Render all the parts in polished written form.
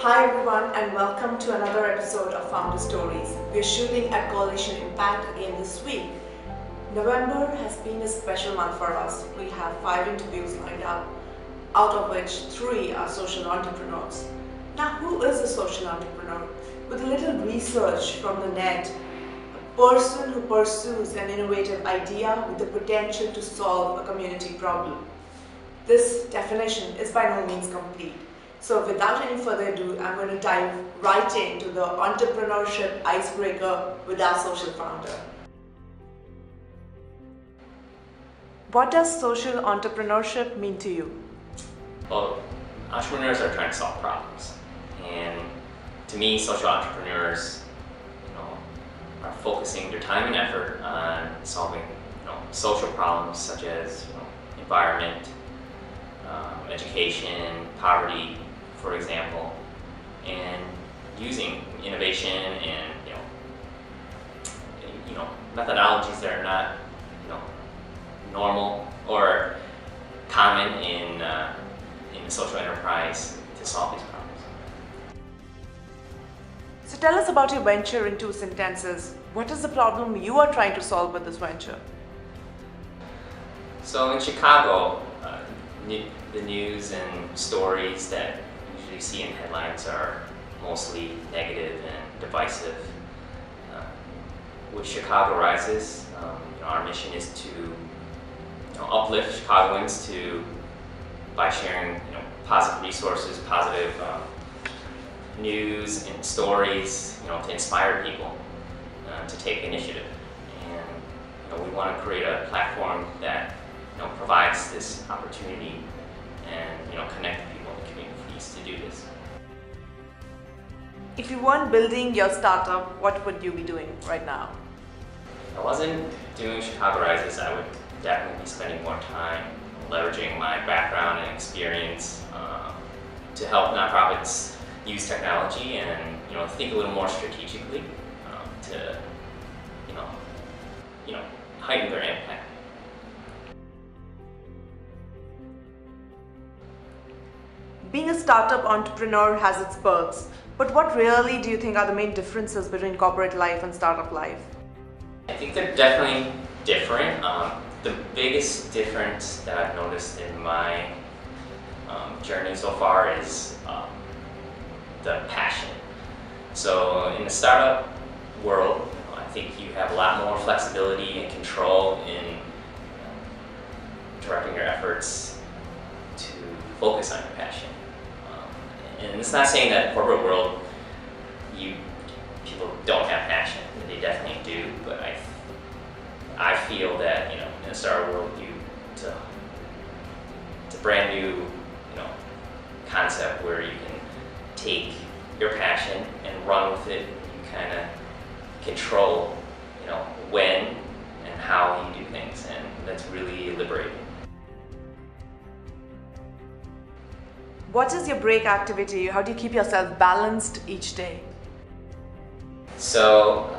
Hi everyone and welcome to another episode of Founder Stories. We're shooting at Coalition Impact again this week. November has been a special month for us. We have 5 interviews lined up, out of which 3 are social entrepreneurs. Now, who is a social entrepreneur? With a little research from the net, a person who pursues an innovative idea with the potential to solve a community problem. This definition is by no means complete. So without any further ado, I'm going to dive right into the entrepreneurship icebreaker with our social founder. What does social entrepreneurship mean to you? Well, entrepreneurs are trying to solve problems, and to me, social entrepreneurs, are focusing their time and effort on solving, social problems such as, environment, education, poverty, for example, and using innovation and methodologies that are not normal or common in the social enterprise to solve these problems. So tell us about your venture in 2 sentences. What is the problem you are trying to solve with this venture? So in Chicago, the news and stories that you usually see in headlines are mostly negative and divisive. With Chicago Rises, our mission is to uplift Chicagoans by sharing positive resources, positive news and stories, to inspire people to take initiative. And we want to create a platform that provides this opportunity and connect people in communities to do this. If you weren't building your startup, what would you be doing right now? If I wasn't doing Chicago Rises, I would definitely be spending more time leveraging my background and experience to help nonprofits use technology and think a little more strategically to heighten their impact. Being a startup entrepreneur has its perks, but what really do you think are the main differences between corporate life and startup life? I think they're definitely different. The biggest difference that I've noticed in my journey so far is the passion. So in the startup world, I think you have a lot more flexibility and control in directing your efforts to focus on your passion. And it's not saying that in the corporate world people don't have passion. They definitely do, but I feel that in the startup world, it's a brand new concept where you can take your passion and run with it. You kind of control when and how you do things, and that's really liberating. What is your break activity? How do you keep yourself balanced each day? So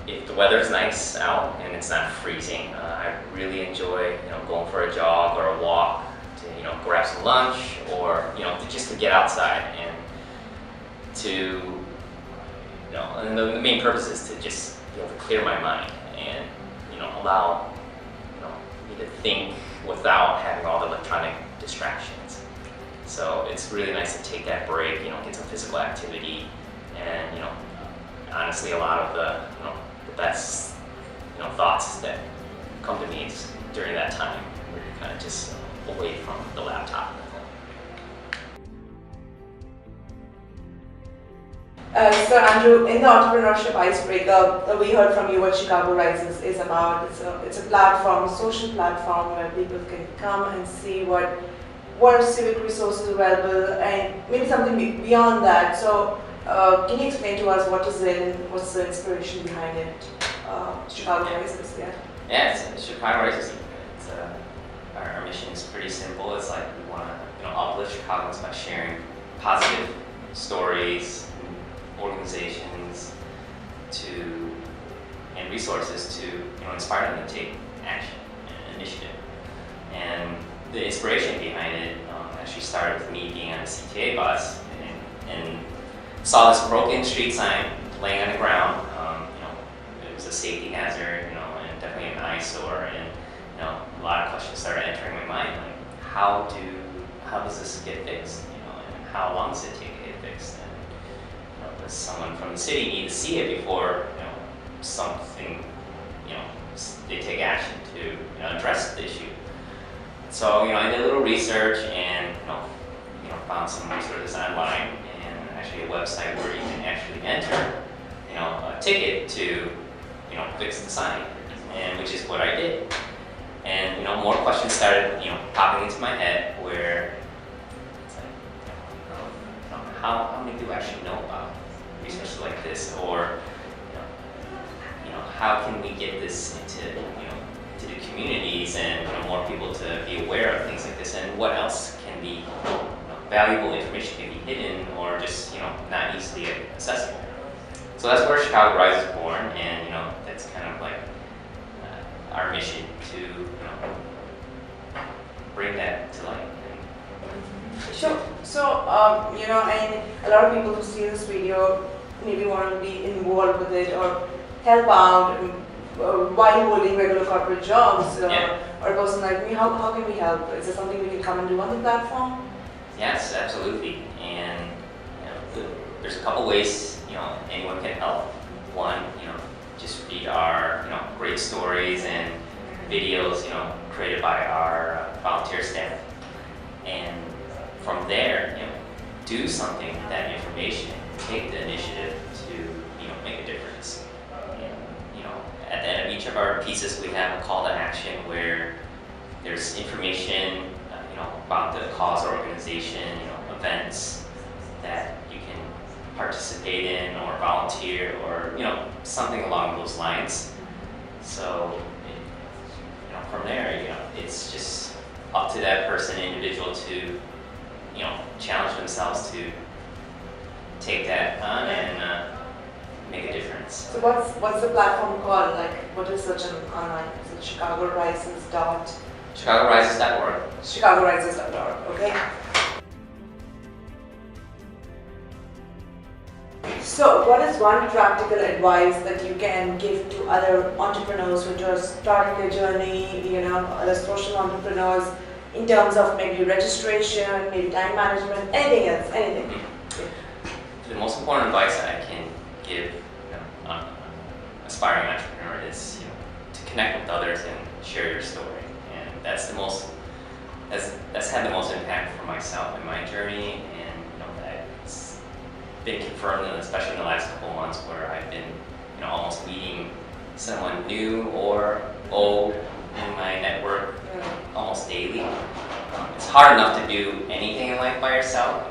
if the weather's nice out and it's not freezing, I really enjoy going for a jog or a walk to grab some lunch or just to get outside and to and the main purpose is to just be able to clear my mind and allow me to think without having all the electronic distractions. So it's really nice to take that break, get some physical activity, and honestly, a lot of the best thoughts that come to me is during that time where you're kind of just away from the laptop and the phone. So Andrew, in the entrepreneurship icebreaker, we heard from you what Chicago Rises is about. It's a platform, a social platform where people can come and see what civic resources are available and maybe something beyond that. So can you explain to us what is it and what's the inspiration behind it? Chicago Rises, yeah. Yeah, it's Chicago Rises. Our mission is pretty simple. It's like we want to uplift Chicagoans by sharing positive stories, organizations and resources to inspire them to take action and initiative. And the inspiration behind it actually started with me being on a CTA bus and and saw this broken street sign laying on the ground. It was a safety hazard, and definitely an eyesore. And a lot of questions started entering my mind, like how does this get fixed? And how long does it take to get fixed? And does someone from the city need to see it before something they take action to address the issue? So I did a little research and found some resources online and actually a website where you can actually enter a ticket to fix the sign, and which is what I did. And more questions started popping into my head where it's like how many people actually know about resources like this, or how can we get this into to the communities and more people to be aware of things like this, and what else can be valuable information can be hidden or just not easily accessible. So that's where Chicago Rise is born, and that's kind of like our mission to bring that to light. Sure. So and a lot of people who see this video maybe want to be involved with it or help out while holding regular corporate jobs. Or a person like me, how can we help? Is there something we can come and do on the platform? Yes, absolutely. And there's a couple ways anyone can help. One, just read our great stories and videos created by our volunteer staff, and from there do something with that information. Take the initiative to make a difference. And at the end of each of our pieces, we have a call to action where there's information about the cause or organization, events that you can participate in or volunteer or something along those lines. So from there it's just up to that person, individual, to challenge themselves to take that on and make a difference. So what's the platform called? Like, what is such an online? Is it ChicagoRises.org. ChicagoRises.org, okay. So what is one practical advice that you can give to other entrepreneurs who are starting their journey, other social entrepreneurs, in terms of maybe registration, maybe time management, anything else, anything? The most important advice I can give an aspiring entrepreneur is to connect with others and share your story. And that's had the most impact for myself in my journey, and that's been confirmed, especially in the last couple of months, where I've been almost meeting someone new or old in my network almost daily. It's hard enough to do anything in life by yourself,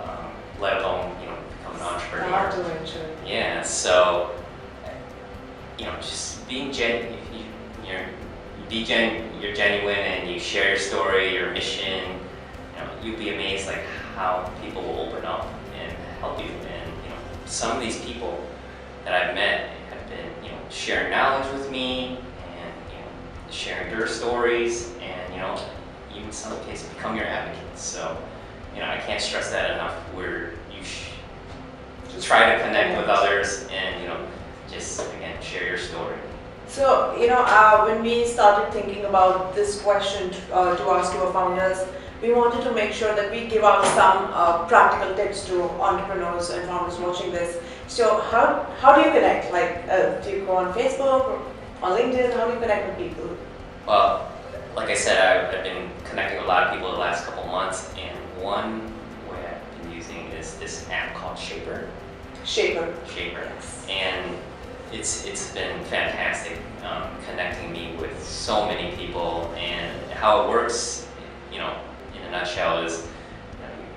let alone become an entrepreneur. Yeah, so just being you're genuine and you share your story, your mission, you'll be amazed like how people will open up and help you. And some of these people that I've met have been sharing knowledge with me and sharing their stories, and even in some cases become your advocates. So I can't stress that enough, where you try to connect with others and just again share your story. So, when we started thinking about this question to ask to our founders, we wanted to make sure that we give out some practical tips to entrepreneurs and founders watching this. So, how do you connect? Like, do you go on Facebook or on LinkedIn? How do you connect with people? Well, like I said, I've been connecting with a lot of people the last couple of months, and one way I've been using is this app called Shaper. Shaper. Yes. And it's been fantastic connecting me with so many people. And how it works, in a nutshell, is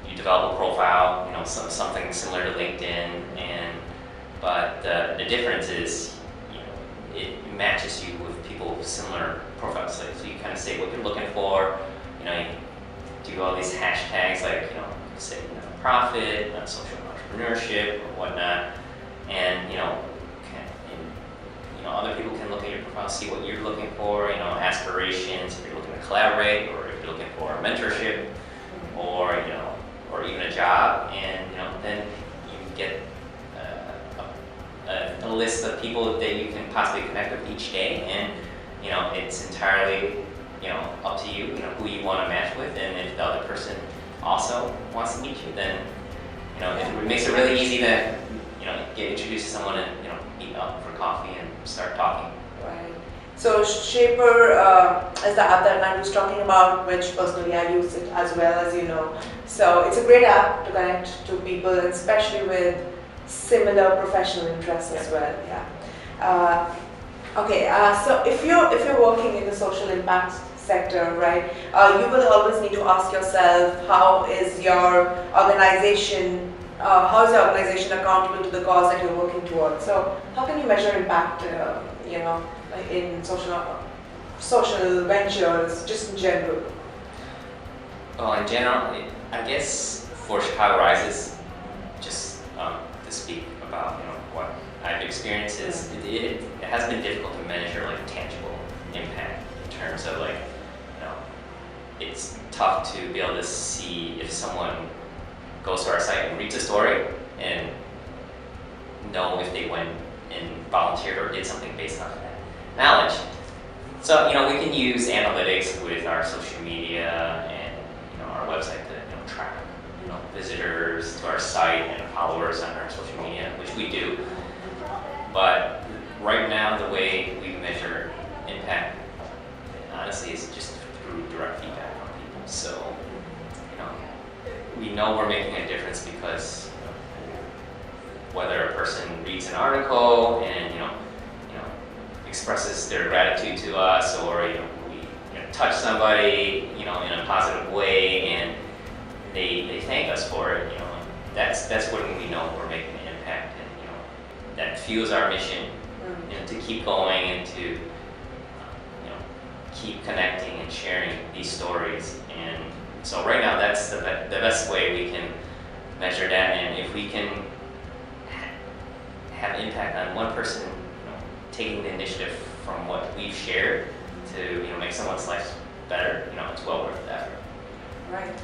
you develop a profile, something similar to LinkedIn, but the difference is it matches you with people with similar profiles. So you kind of say what you're looking for. You do all these hashtags like say nonprofit, social entrepreneurship, or whatnot, and other people can look at your profile, see what you're looking for, aspirations, if you're looking to collaborate, or if you're looking for a mentorship, or even a job, and then list of people that you can possibly connect with each day, and it's entirely up to you, who you want to match with, and if the other person also wants to meet you, then it makes it really easy to get introduced to someone and meet up for coffee and start talking. Right. So Shaper is the app that I was talking about, which personally I use it as well, as you know. So it's a great app to connect to people, and especially with similar professional interests as well. Yeah. Okay. So if you're working in the social impact sector, right, you will always need to ask yourself, how is your organization accountable to the cause that you're working towards? So how can you measure impact, in social ventures, just in general? Well, in general, I guess for Chicago Rises, just to speak about what I've experienced, is it has been difficult to measure like tangible impact in terms of it's tough to be able to see if someone goes to our site and reads a story and know if they went and volunteered or did something based on that knowledge. So we can use analytics with our social media and our website to track visitors to our site and followers on our social media, which we do. But right now, the way we measure impact, honestly, is just through direct feedback from people. So we know we're making a difference because whether a person reads an article and expresses their gratitude to us, or we touch somebody in a positive way and they thank us for it, that's when we know we're making an impact, and that fuels our mission to keep going and to keep connecting and sharing these stories. And so right now, that's the best way we can measure that. And if we can have impact on one person, taking the initiative from what we've shared to make someone's life better, it's well worth that. Right.